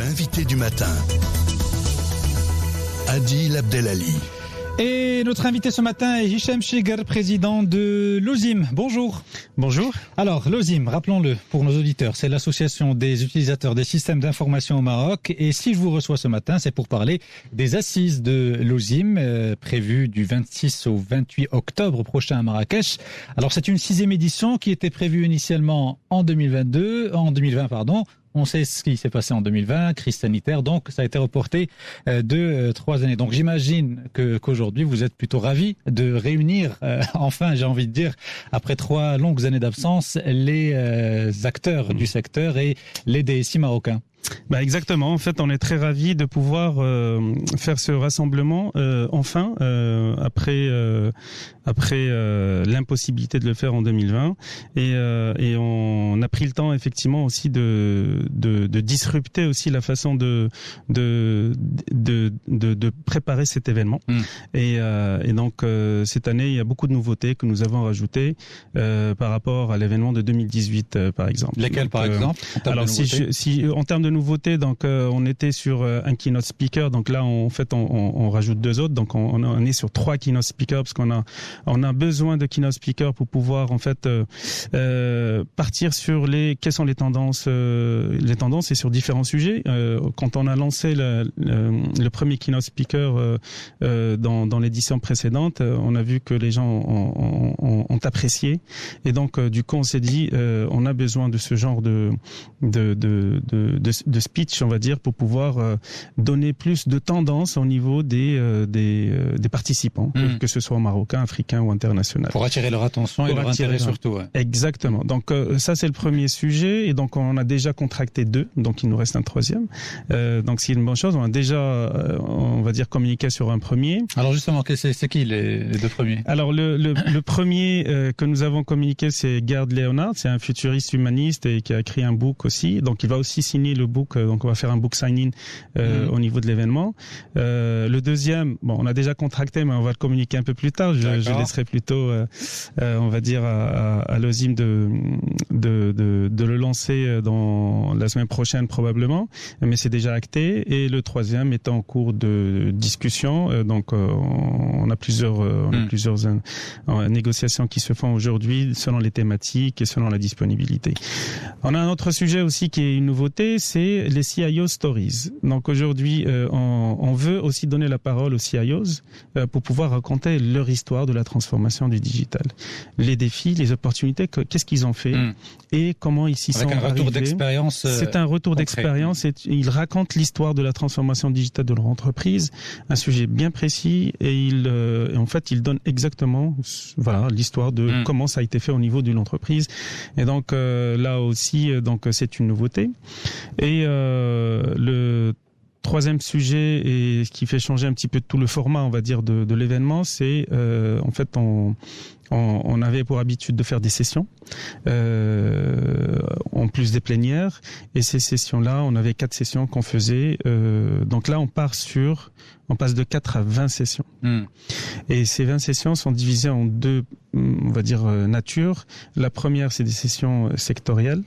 L'invité du matin. Adil Abdelali. Et notre invité ce matin est Hicham Chegar, président de l'OSIM. Bonjour. Bonjour. Alors, l'OSIM, rappelons-le pour nos auditeurs, c'est l'association des utilisateurs des systèmes d'information au Maroc. Et si je vous reçois ce matin, c'est pour parler des assises de l'OSIM, prévues du 26 au 28 octobre prochain à Marrakech. Alors, c'est une 6e édition qui était prévue initialement en 2020, pardon. On sait ce qui s'est passé en 2020, crise sanitaire, donc ça a été reporté de 3 années. Donc j'imagine qu'aujourd'hui vous êtes plutôt ravis de réunir, enfin j'ai envie de dire, après 3 longues années d'absence, les acteurs du secteur et les DSI marocains. Exactement. En fait, on est très ravis de pouvoir faire ce rassemblement enfin après l'impossibilité de le faire en 2020 et on a pris le temps effectivement aussi de disrupter aussi la façon de préparer cet événement. Et donc cette année il y a beaucoup de nouveautés que nous avons rajoutées par rapport à l'événement de 2018 par exemple. Lesquelles par exemple? Alors si en termes de nouveautés, donc on était sur un keynote speaker, donc là on rajoute 2 autres, donc on est sur 3 keynote speakers parce qu'on a besoin de keynote speakers pour pouvoir en fait partir sur quelles sont les tendances et sur différents sujets. Quand on a lancé le premier keynote speaker dans l'édition précédente, on a vu que les gens ont apprécié et donc du coup on s'est dit on a besoin de ce genre de speech, on va dire, pour pouvoir donner plus de tendance au niveau des participants, que ce soit marocains, africains ou internationaux. Pour attirer leur attention et leur intérêt surtout. Ouais. Exactement. Donc ça c'est le premier sujet et donc on a déjà contracté 2, donc il nous reste un 3e. Donc c'est une bonne chose. On a déjà, on va dire, communiqué sur un premier. Alors justement, c'est qui les 2 premiers? Alors le premier que nous avons communiqué, c'est Gerd Leonhard. C'est un futuriste humaniste et qui a écrit un book aussi. Donc il va aussi signer le book. Donc on va faire un book signing au niveau de l'événement. Le deuxième, on a déjà contracté, mais on va le communiquer un peu plus tard. Je laisserai plutôt, on va dire, à l'OSIM de le lancer dans la semaine prochaine probablement, mais c'est déjà acté. Et le troisième est en cours de discussion. Donc on a plusieurs négociations qui se font aujourd'hui selon les thématiques et selon la disponibilité. On a un autre sujet aussi qui est une nouveauté, c'est les CIO Stories. Donc aujourd'hui, on veut aussi donner la parole aux CIOs pour pouvoir raconter leur histoire de la transformation du digital. Les défis, les opportunités, qu'est-ce qu'ils ont fait et comment ils s'y sont arrivés. Avec un retour d'expérience. C'est un retour d'expérience et ils racontent l'histoire de la transformation digitale de leur entreprise, un sujet bien précis et en fait, ils donnent exactement l'histoire de comment ça a été fait au niveau de l'entreprise. Et donc là aussi, donc c'est une nouveauté. Et le 3e sujet et ce qui fait changer un petit peu tout le format, on va dire, de l'événement, c'est en fait on avait pour habitude de faire des sessions en plus des plénières et ces sessions-là, on avait 4 sessions qu'on faisait. Donc là, on passe de 4 à 20 sessions. Et ces 20 sessions sont divisées en 2, on va dire, natures. La première, c'est des sessions sectorielles.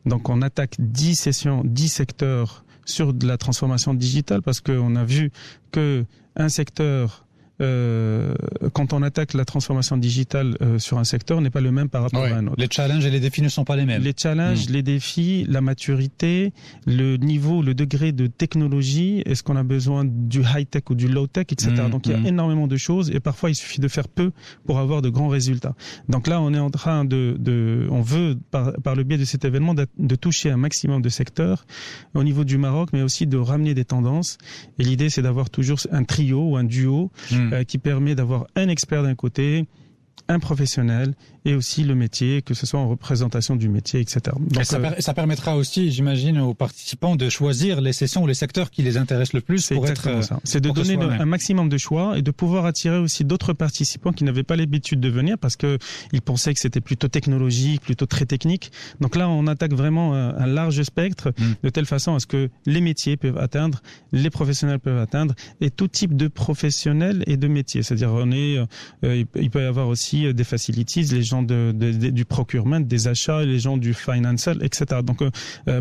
Donc on attaque 10 sessions, 10 secteurs sur de la transformation digitale parce qu'on a vu que un secteur, quand on attaque la transformation digitale sur un secteur, n'est pas le même par rapport à un autre. Les challenges et les défis ne sont pas les mêmes. Les challenges, les défis, la maturité, le niveau, le degré de technologie, est-ce qu'on a besoin du high-tech ou du low-tech, etc. Donc il y a énormément de choses et parfois il suffit de faire peu pour avoir de grands résultats. Donc là, on est en train on veut, par le biais de cet événement, de toucher un maximum de secteurs au niveau du Maroc, mais aussi de ramener des tendances. Et l'idée, c'est d'avoir toujours un trio ou un duo qui permet d'avoir un expert d'un côté, un professionnel et aussi le métier, que ce soit en représentation du métier, etc. Donc, ça permettra aussi, j'imagine, aux participants de choisir les sessions ou les secteurs qui les intéressent le plus. C'est exactement ça. C'est de donner un maximum de choix et de pouvoir attirer aussi d'autres participants qui n'avaient pas l'habitude de venir parce que ils pensaient que c'était plutôt technologique, plutôt très technique. Donc là, on attaque vraiment un large spectre de telle façon à ce que les métiers peuvent atteindre, les professionnels peuvent atteindre et tout type de professionnels et de métiers. C'est-à-dire, il peut y avoir aussi aussi des facilities, les gens du procurement, des achats, les gens du financial, etc. Donc,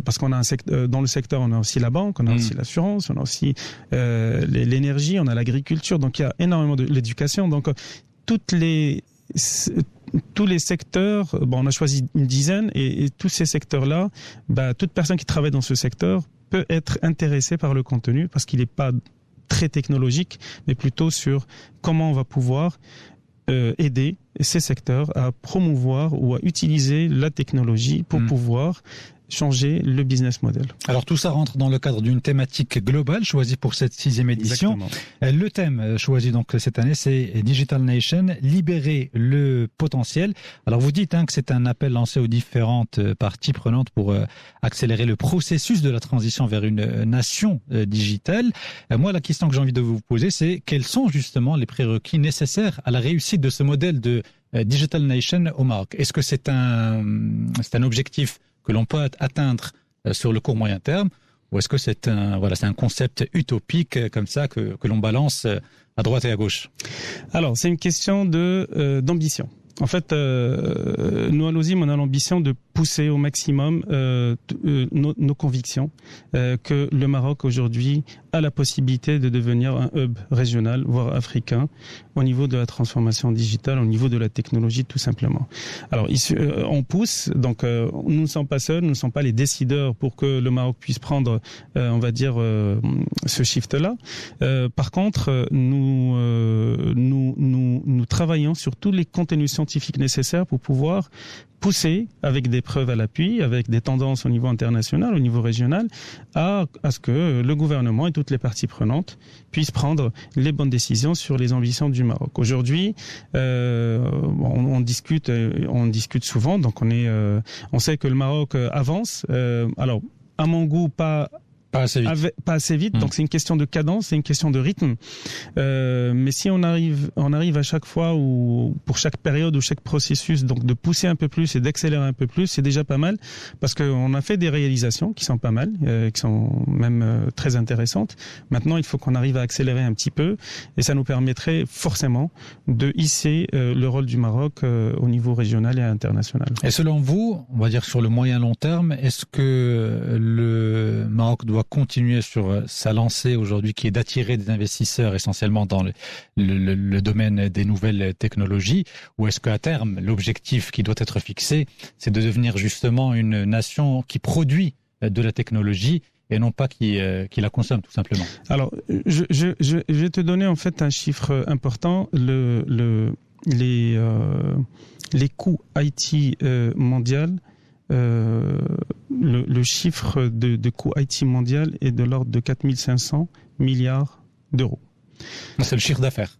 parce qu'on a dans le secteur, on a aussi la banque, on a aussi l'assurance, on a aussi l'énergie, on a l'agriculture. Donc, il y a énormément de l'éducation. Donc, tous les secteurs, on a choisi une dizaine, et tous ces secteurs-là, toute personne qui travaille dans ce secteur peut être intéressée par le contenu parce qu'il n'est pas très technologique, mais plutôt sur comment on va pouvoir aider ces secteurs à promouvoir ou à utiliser la technologie pour pouvoir changer le business model. Alors tout ça rentre dans le cadre d'une thématique globale choisie pour cette 6e édition. Exactement. Le thème choisi donc cette année, c'est Digital Nation, libérer le potentiel. Alors vous dites que c'est un appel lancé aux différentes parties prenantes pour accélérer le processus de la transition vers une nation digitale. Moi, la question que j'ai envie de vous poser, c'est quels sont justement les prérequis nécessaires à la réussite de ce modèle de Digital Nation au Maroc? Est-ce que c'est un objectif que l'on peut atteindre sur le court moyen terme, ou est-ce que c'est un concept utopique comme ça que l'on balance à droite et à gauche? Alors, c'est une question d'ambition. En fait, nous à l'OSIM, on a l'ambition de pousser au maximum nos convictions que le Maroc aujourd'hui a la possibilité de devenir un hub régional, voire africain, au niveau de la transformation digitale, au niveau de la technologie tout simplement. Alors, on pousse, donc nous ne sommes pas seuls, nous ne sommes pas les décideurs pour que le Maroc puisse prendre, on va dire, ce shift-là. Par contre, nous travaillons sur tous les contenus scientifiques nécessaires pour pouvoir pousser avec des preuves à l'appui, avec des tendances au niveau international, au niveau régional, à ce que le gouvernement et toutes les parties prenantes puissent prendre les bonnes décisions sur les ambitions du Maroc. Aujourd'hui, on discute souvent, donc on sait que le Maroc avance. Alors, à mon goût, pas assez vite. Donc c'est une question de cadence, c'est une question de rythme. Mais si on arrive à chaque fois ou pour chaque période ou chaque processus, donc de pousser un peu plus et d'accélérer un peu plus, c'est déjà pas mal parce qu'on a fait des réalisations qui sont pas mal, qui sont même très intéressantes. Maintenant, il faut qu'on arrive à accélérer un petit peu et ça nous permettrait forcément de hisser le rôle du Maroc au niveau régional et international. Et selon vous, on va dire sur le moyen long terme, est-ce que le Maroc doit continuer sur sa lancée aujourd'hui qui est d'attirer des investisseurs essentiellement dans le domaine des nouvelles technologies, ou est-ce qu'à terme, l'objectif qui doit être fixé, c'est de devenir justement une nation qui produit de la technologie et non pas qui la consomme tout simplement? Alors, je vais te donner en fait un chiffre important. Les coûts IT mondial, le chiffre de coût IT mondial est de l'ordre de 4500 milliards d'euros. C'est le chiffre d'affaires.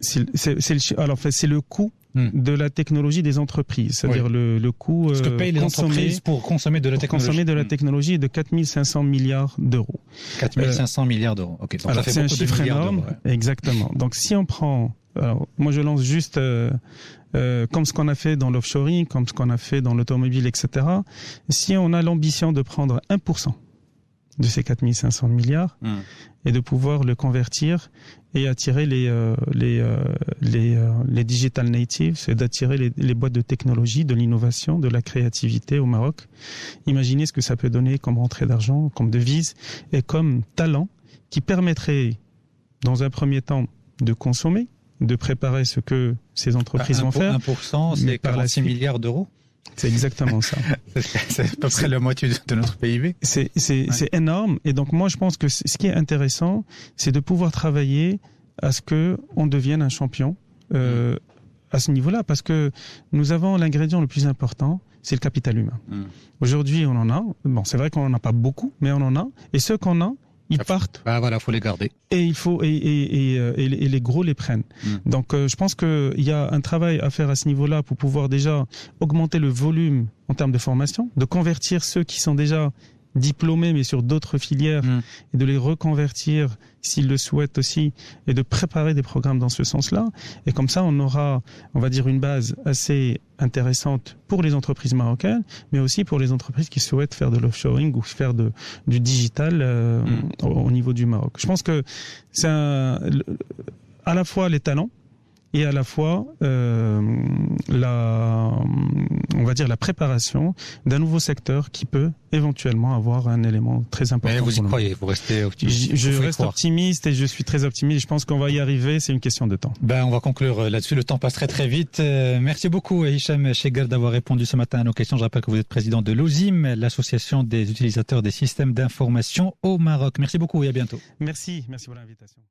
Alors, en fait, c'est le coût de la technologie des entreprises, c'est-à-dire le coût ce que payent les entreprises pour consommer de la technologie. Consommer de la technologie est de 4500 milliards d'euros. 4500 milliards d'euros. Ok. Donc alors, ça fait c'est un beaucoup de chiffre milliards énorme. d'euros. Ouais. Exactement. Donc si on prend, alors, moi je lance juste comme ce qu'on a fait dans l'offshoring, comme ce qu'on a fait dans l'automobile, etc. Si on a l'ambition de prendre 1% de ces 4500 milliards et de pouvoir le convertir et attirer les digital natives, c'est d'attirer les boîtes de technologie, de l'innovation, de la créativité au Maroc. Imaginez ce que ça peut donner comme rentrée d'argent, comme devise et comme talent qui permettrait, dans un premier temps, de consommer, de préparer ce que ces entreprises vont faire. 1%, c'est 46 milliards d'euros. C'est exactement ça. C'est à peu près la moitié de notre PIB. C'est énorme. Et donc, moi, je pense que ce qui est intéressant, c'est de pouvoir travailler à ce que on devienne un champion à ce niveau-là. Parce que nous avons l'ingrédient le plus important, c'est le capital humain. Aujourd'hui, on en a. Bon, c'est vrai qu'on n'en a pas beaucoup, mais on en a. Et ceux qu'on a, ils partent. Ah voilà, faut les garder. Et il faut et les gros les prennent. Donc je pense que il y a un travail à faire à ce niveau-là pour pouvoir déjà augmenter le volume en termes de formation, de convertir ceux qui sont déjà diplômés mais sur d'autres filières et de les reconvertir s'ils le souhaitent aussi et de préparer des programmes dans ce sens-là. Et comme ça, on aura, on va dire, une base assez intéressante pour les entreprises marocaines, mais aussi pour les entreprises qui souhaitent faire de l'offshoring ou faire du digital au niveau du Maroc. Je pense que c'est à la fois les talents et à la fois on va dire la préparation d'un nouveau secteur qui peut éventuellement avoir un élément très important. Mais vous y croyez, vous restez optimiste. Je reste optimiste et je suis très optimiste. Je pense qu'on va y arriver, c'est une question de temps. On va conclure là-dessus, le temps passe très très vite. Merci beaucoup Hicham Chegar d'avoir répondu ce matin à nos questions. Je rappelle que vous êtes président de l'OSIM, l'association des utilisateurs des systèmes d'information au Maroc. Merci beaucoup et à bientôt. Merci pour l'invitation.